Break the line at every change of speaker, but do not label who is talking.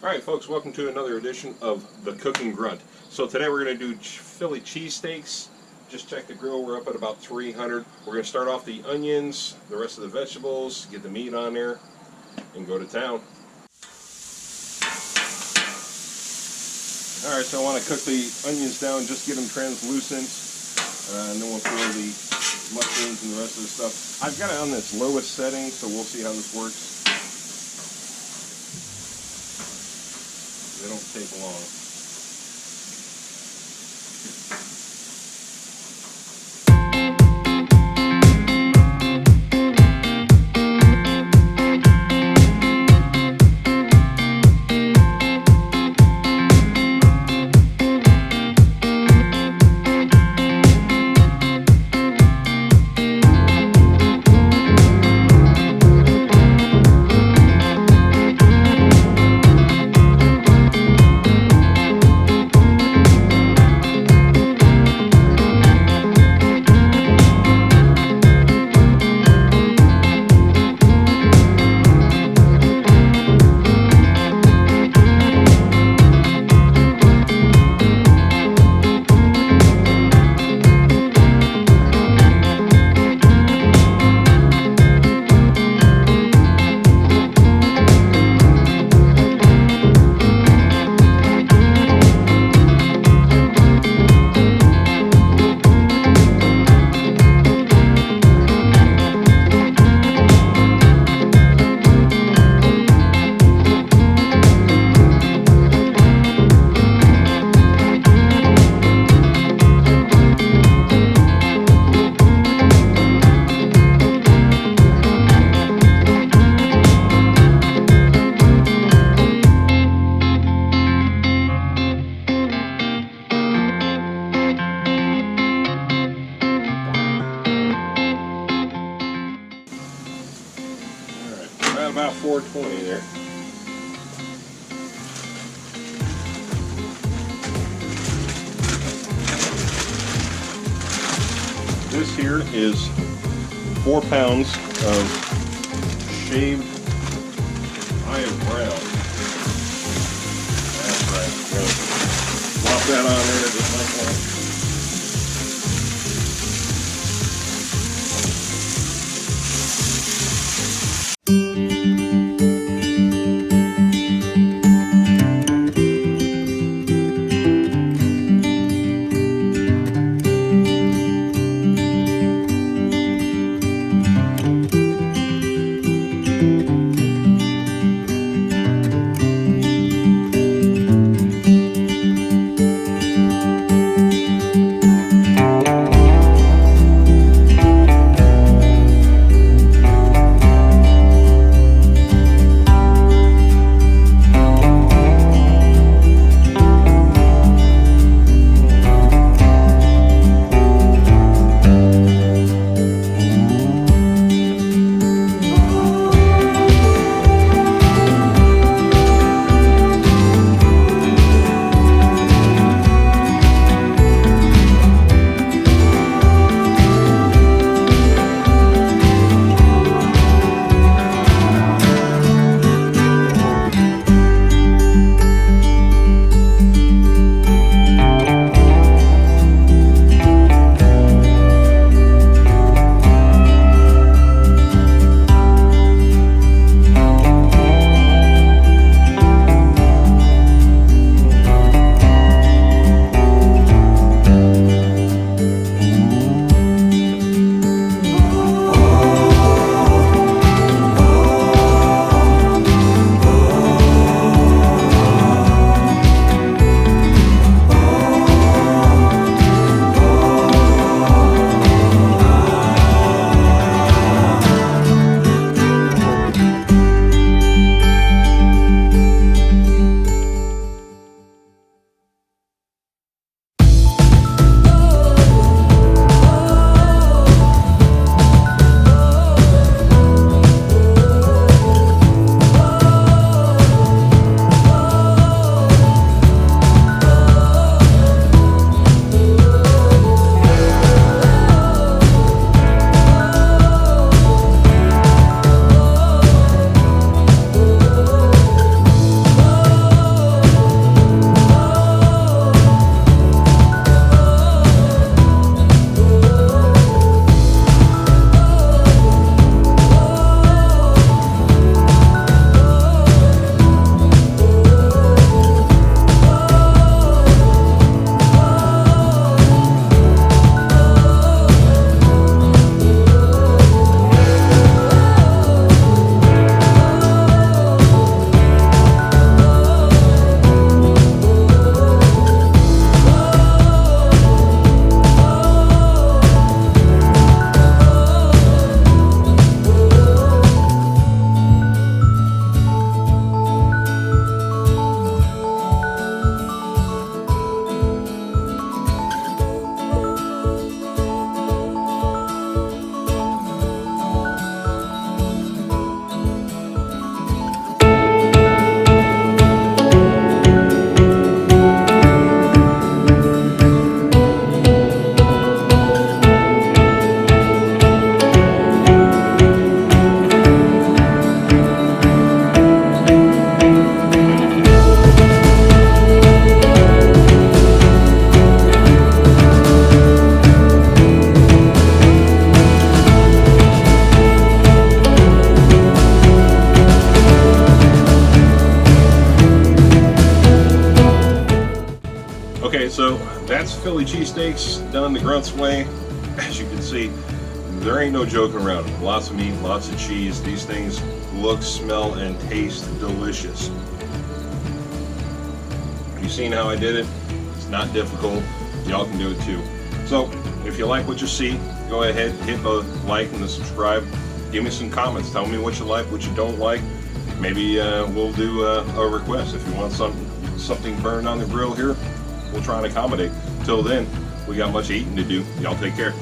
Alright folks, welcome to another edition of The Cooking Grunt. So today we're going to do Philly cheesesteaks. Just check the grill, we're up at about 300. We're going to start off the onions, the rest of the vegetables, get the meat on there, and go to town. Alright, so I want to cook the onions down, just get them translucent, and then we'll throw the mushrooms and the rest of the stuff. I've got it on this lowest setting, so we'll see how this works. They don't take long. About 420 there. This here is 4 pounds of shaved Iowa brown. That's right. We're going to plop that on there just like that. that's Philly cheesesteaks done the Grunt's way. As you can see, there ain't no joking around. Lots of meat, lots of cheese. These things look, smell, and taste delicious. You've seen how I did it. It's not difficult. Y'all can do it too. So if you like what you see, go ahead, hit the like and the subscribe. Give me some comments. Tell me what you like, what you don't like. Maybe we'll do a request. If you want something burned on the grill here, we'll try and accommodate. Till then, we got much eating to do. Y'all take care.